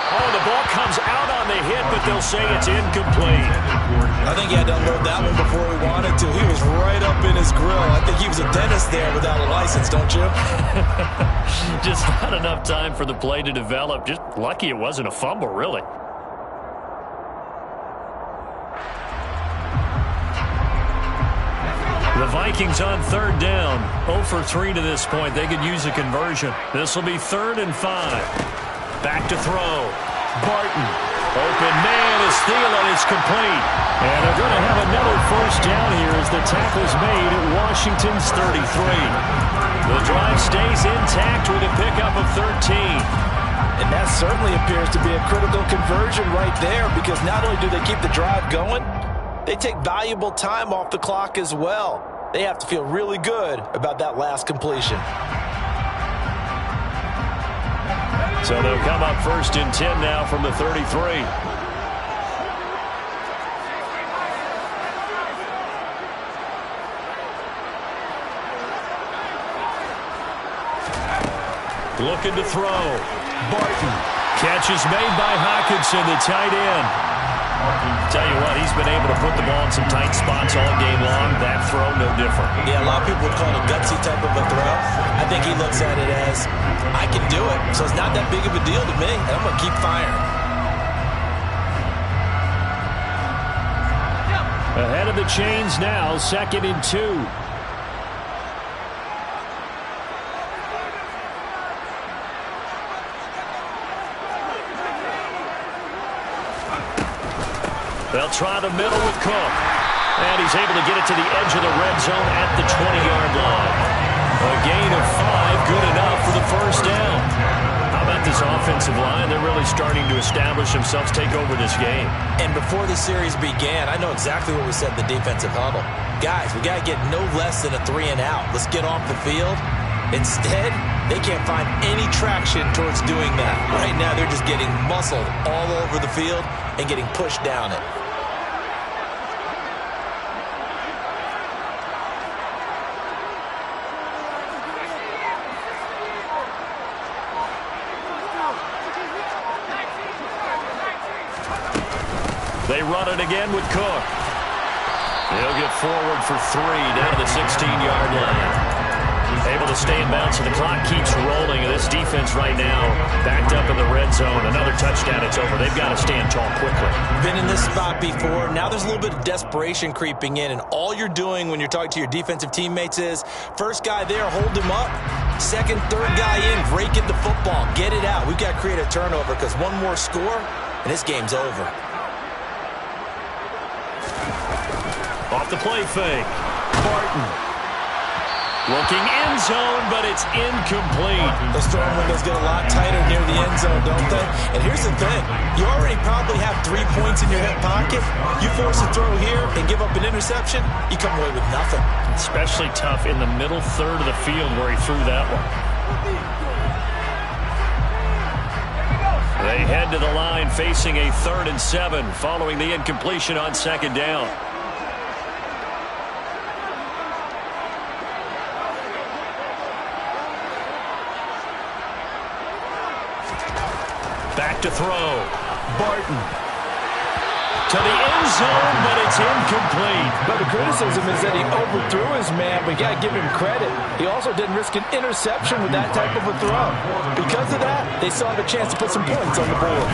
Oh, the ball comes out on the hit, but they'll say it's incomplete. I think he had to unload that one before he wanted to. He was right up in his grill. I think he was a dentist there without a license, don't you? Just not enough time for the play to develop. Just lucky it wasn't a fumble, really. The Vikings on 3rd down. 0 for 3 to this point. They could use a conversion. This will be 3rd and 5. Back to throw. Barton. Open man is Thielen. It's complete. And they're going to have another 1st down here as the tackle's made at Washington's 33. The drive stays intact with a pickup of 13. And that certainly appears to be a critical conversion right there because not only do they keep the drive going, they take valuable time off the clock as well. They have to feel really good about that last completion. So they'll come up 1st and 10 now from the 33. Looking to throw. Barton. Catch is made by Hockenson, the tight end. Tell you what, he's been able to put the ball in some tight spots all game long. That throw, no different. Yeah, a lot of people would call it a gutsy type of a throw. I think he looks at it as, I can do it, so it's not that big of a deal to me, and I'm going to keep firing. Ahead of the chains now, 2nd and 2. They'll try the middle with Cook. And he's able to get it to the edge of the red zone at the 20-yard line. A gain of 5, good enough for the first down. How about this offensive line? They're really starting to establish themselves, take over this game. And before the series began, I know exactly what we said in the defensive huddle. Guys, we got to get no less than a 3-and-out. Let's get off the field. Instead, they can't find any traction towards doing that. Right now, they're just getting muscled all over the field and getting pushed down it. They run it again with Cook. He'll get forward for 3 down to the 16-yard line. Able to stay in bounds, and the clock keeps rolling. And this defense right now backed up in the red zone. Another touchdown, it's over. They've got to stand tall quickly. Been in this spot before. Now there's a little bit of desperation creeping in, and all you're doing when you're talking to your defensive teammates is, first guy there, hold him up. Second, third guy in, break it the football. Get it out. We've got to create a turnover because one more score, and this game's over. Off the play fake. Barton. Looking end zone, but it's incomplete. Those throwing windows get a lot tighter near the end zone, don't they? And here's the thing. You already probably have 3 points in your hip pocket. You force a throw here and give up an interception, you come away with nothing. Especially tough in the middle third of the field where he threw that one. They head to the line facing a 3rd and 7 following the incompletion on 2nd down. Back to throw. Barton. To the end zone, but it's incomplete. But the criticism is that he overthrew his man, but you got to give him credit. He also didn't risk an interception with that type of a throw. Because of that, they still have a chance to put some points on the board.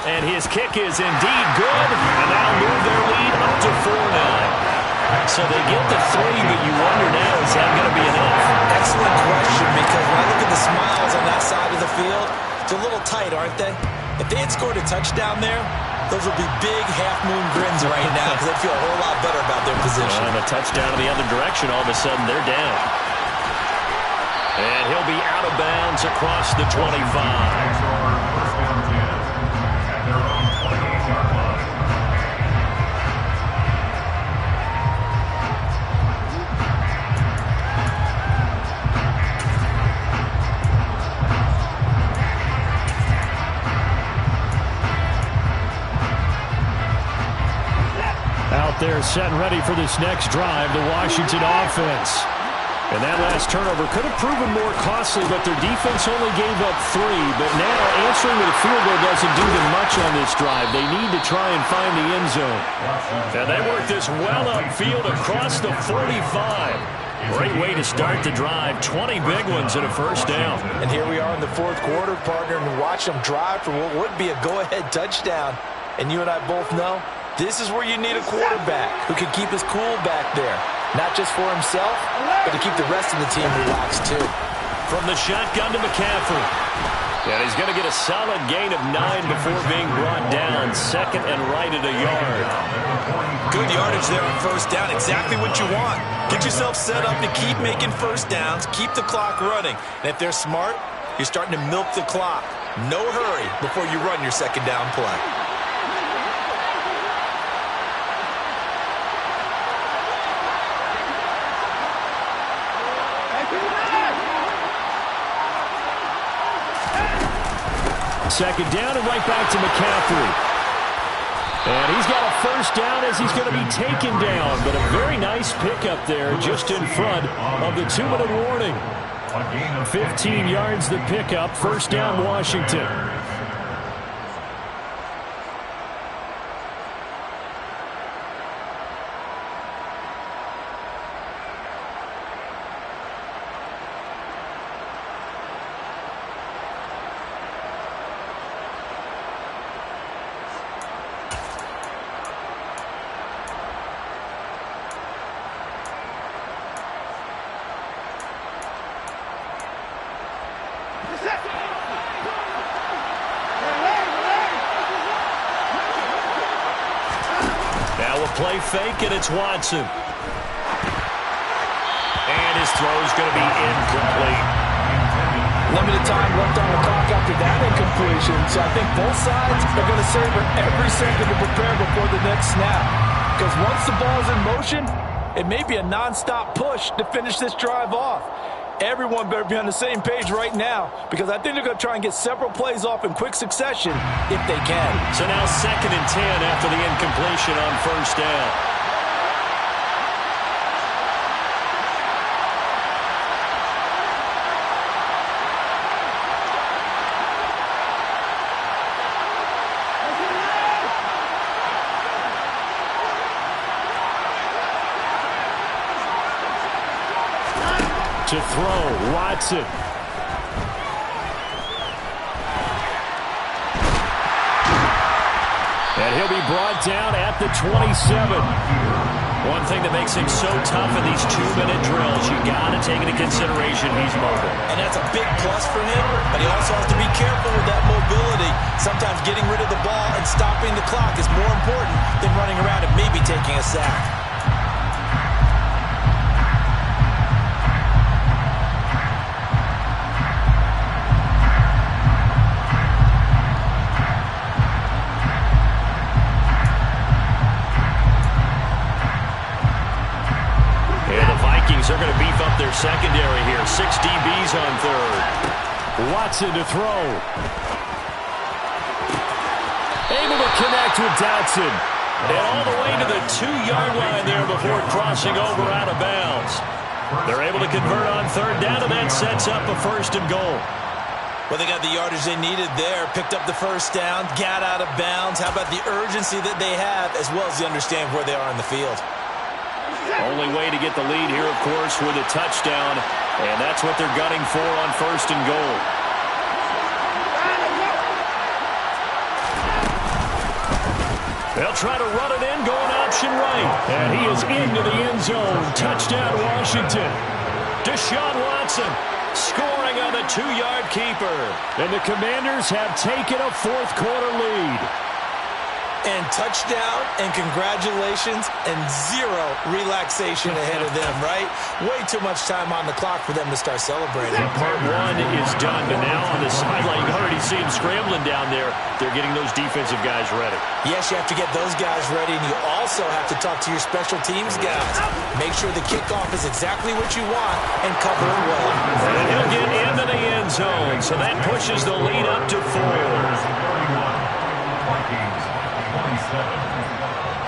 And his kick is indeed good, and that'll move their lead up to 4 now. So they get the 3, but you wonder now, is that going to be enough? Excellent question, because when I look at the smiles on that side of the field, it's a little tight, aren't they? If they had scored a touchdown there, those would be big half-moon grins right now because they'd feel a whole lot better about their position. And a touchdown in the other direction, all of a sudden they're down. And he'll be out of bounds across the 25. They're set and ready for this next drive, the Washington offense. And that last turnover could have proven more costly, but their defense only gave up 3. But now answering with a field goal doesn't do them much on this drive. They need to try and find the end zone. And they work this well upfield across the 45. Great way to start the drive. 20 big ones and a first down. And here we are in the 4th quarter, partner, and watch them drive for what would be a go-ahead touchdown. And you and I both know this is where you need a quarterback who can keep his cool back there. Not just for himself, but to keep the rest of the team relaxed too. From the shotgun to McCaffrey. And he's going to get a solid gain of 9 before being brought down. 2nd and right at a yard. Good yardage there on first down. Exactly what you want. Get yourself set up to keep making first downs, keep the clock running. And if they're smart, you're starting to milk the clock. No hurry before you run your 2nd down play. Second down and right back to McCaffrey. And he's got a first down as he's going to be taken down. But a very nice pickup there just in front of the 2-minute warning. A gain of 15 yards the pickup. First down, Washington. Play fake, and it's Watson. And his throw's going to be incomplete. Limited time left on the clock after that incompletion, so I think both sides are going to savor every second to prepare before the next snap. Because once the ball's in motion, it may be a non-stop push to finish this drive off. Everyone better be on the same page right now, because I think they're going to try and get several plays off in quick succession if they can. So now 2nd and 10 after the incompletion on first down. To throw, Watson. And he'll be brought down at the 27. One thing that makes him so tough in these 2-minute drills, you got to take into consideration he's mobile. And that's a big plus for him, but he also has to be careful with that mobility. Sometimes getting rid of the ball and stopping the clock is more important than running around and maybe taking a sack. They're going to beef up their secondary here. 6 DBs on third. Watson to throw. Able to connect with Dotson. And all the way to the 2-yard line there before crossing over out of bounds. They're able to convert on third down, and that sets up a 1st and goal. Well, they got the yardage they needed there. Picked up the first down, got out of bounds. How about the urgency that they have, as well as they understand where they are in the field? Only way to get the lead here, of course, with a touchdown, and that's what they're gunning for on 1st and goal. They'll try to run it in, going option right, and he is into the end zone. Touchdown, Washington. Deshaun Watson scoring on the 2-yard keeper, and the Commanders have taken a 4th-quarter lead. And touchdown, and congratulations, and 0 relaxation ahead of them, right? Way too much time on the clock for them to start celebrating. Part 1 is done, but now on the sideline, you already see him scrambling down there. They're getting those defensive guys ready. Yes, you have to get those guys ready, and you also have to talk to your special teams guys. Make sure the kickoff is exactly what you want and cover it well. And he'll get into the end zone, so that pushes the lead up to 4.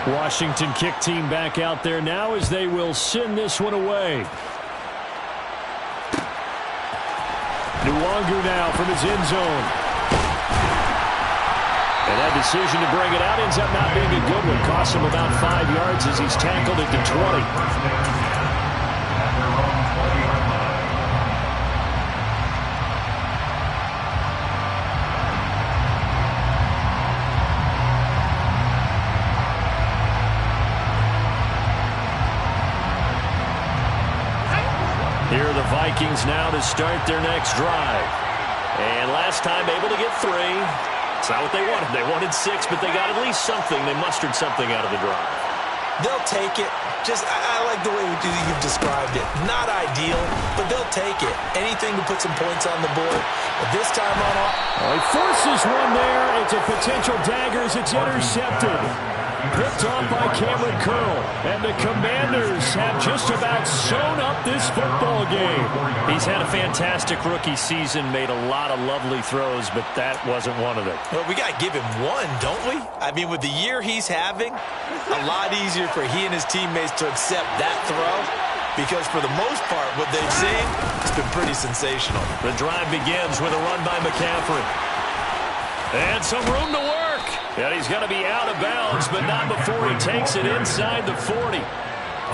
Washington kick team back out there now as they will send this one away. Nwangu now from his end zone. And that decision to bring it out ends up not being a good one. Costs him about 5 yards as he's tackled at the 20. Here are the Vikings now to start their next drive. And last time able to get 3. It's not what they wanted. They wanted 6, but they got at least something. They mustered something out of the drive. They'll take it. I like the way you've described it. Not ideal, but they'll take it. Anything to put some points on the board. But this time on off. Well, he forces one there. It's a potential dagger as it's intercepted. Picked off by Cameron Curl. And the Commanders have just about sewn up this football game. He's had a fantastic rookie season, made a lot of lovely throws, but that wasn't one of them. Well, we got to give him one, don't we? I mean, with the year he's having, a lot easier for he and his teammates to accept that throw because for the most part, what they've seen has been pretty sensational. The drive begins with a run by McCaffrey. And some room to work. And he's going to be out of bounds, but not before he takes it inside the 40.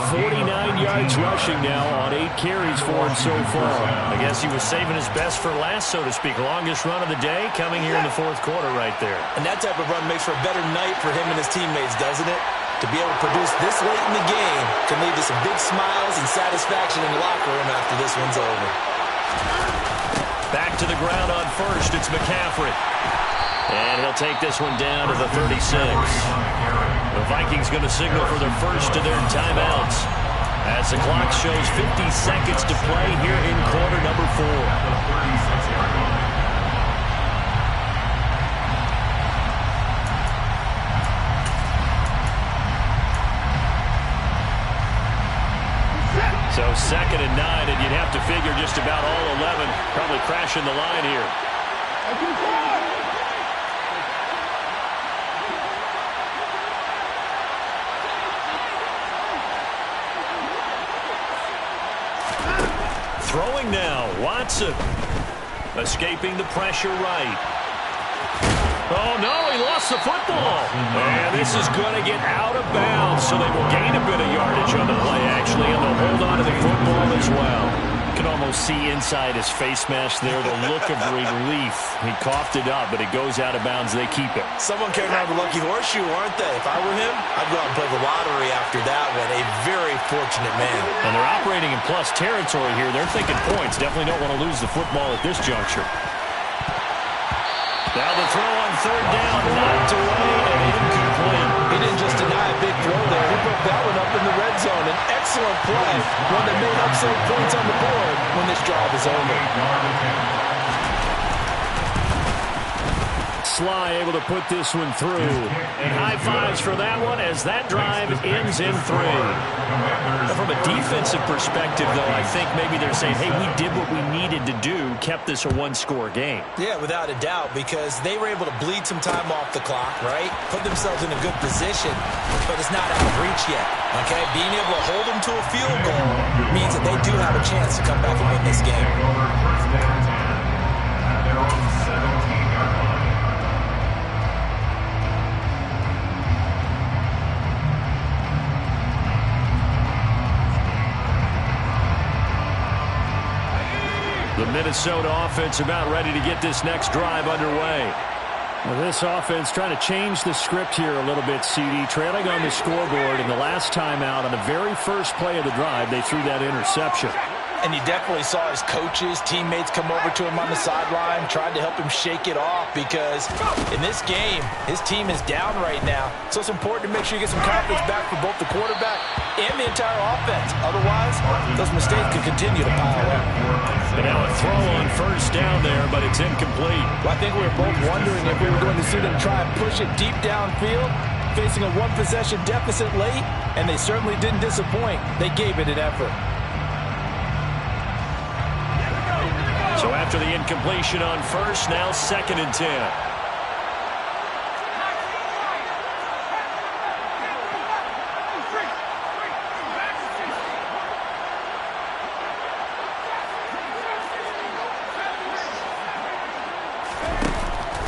49 yards rushing now on 8 carries for him so far. I guess he was saving his best for last, so to speak. Longest run of the day coming here in the fourth quarter right there. And that type of run makes for a better night for him and his teammates, doesn't it? To be able to produce this late in the game can lead to some big smiles and satisfaction in the locker room after this one's over. Back to the ground on first. It's McCaffrey. And he'll take this one down to the 36. The Vikings going to signal for their first of their timeouts as the clock shows 50 seconds to play here in quarter number 4. So 2nd and 9, and you'd have to figure just about all 11 probably crashing the line here. Throwing now, Watson. Escaping the pressure right. Oh, no, he lost the football. And this is going to get out of bounds, so they will gain a bit of yardage on the play, actually, and they'll hold on to the football as well. You can almost see inside his face mask there the look of relief. He coughed it up, but it goes out of bounds. They keep it. Someone carrying around the lucky horseshoe, aren't they? If I were him, I'd go out and play the lottery after that one. A very fortunate man. And they're operating in plus territory here. They're thinking points. Definitely don't want to lose the football at this juncture. Now the throw on 3rd down, knocked away and incomplete. He didn't just deny a big throw there. He broke that one up in the red zone. An excellent play. One that made up some points on the board when this drive is over. Sly able to put this one through. And high fives for that one as that drive ends in 3. Now, from a defensive perspective, though, I think maybe they're saying, hey, we did what we needed to do, kept this a one-score game. Yeah, without a doubt, because they were able to bleed some time off the clock, right? Put themselves in a good position, but it's not out of reach yet, okay? Being able to hold them to a field goal means that they do have a chance to come back and win this game. The Minnesota offense about ready to get this next drive underway. Well, this offense trying to change the script here a little bit, CD. Trailing on the scoreboard in the last timeout on the very first play of the drive, they threw that interception. And you definitely saw his coaches, teammates come over to him on the sideline, tried to help him shake it off because in this game, his team is down right now. So it's important to make sure you get some confidence back for both the quarterback and the entire offense. Otherwise, those mistakes could continue to pile up. And now a throw on 1st down there, but it's incomplete. Well, I think we were both wondering if we were going to see them try and push it deep downfield, facing a one-possession deficit late, and they certainly didn't disappoint. They gave it an effort. So after the incompletion on 1st, now 2nd and 10.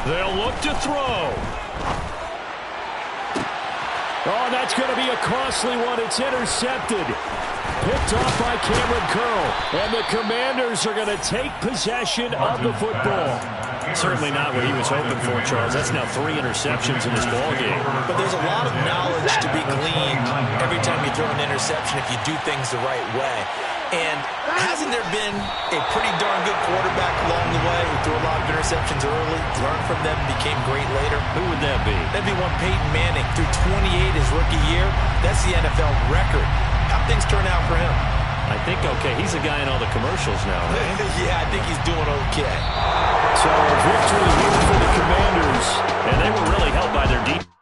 They'll look to throw. Oh, that's going to be a costly one. It's intercepted. Picked off by Cameron Curl. And the Commanders are going to take possession of the football. Certainly not what he was hoping for, Charles. That's now 3 interceptions in this ballgame. But there's a lot of knowledge to be gleaned every time you throw an interception if you do things the right way. And hasn't there been a pretty darn good quarterback along the way who threw a lot of interceptions early, learned from them, became great later? Who would that be? That'd be one Peyton Manning. Threw 28 his rookie year. That's the NFL record. How'd things turn out for him? I think okay. He's a guy in all the commercials now, right? Yeah, I think he's doing okay. So victory here for the Commanders. And they were really helped by their defense.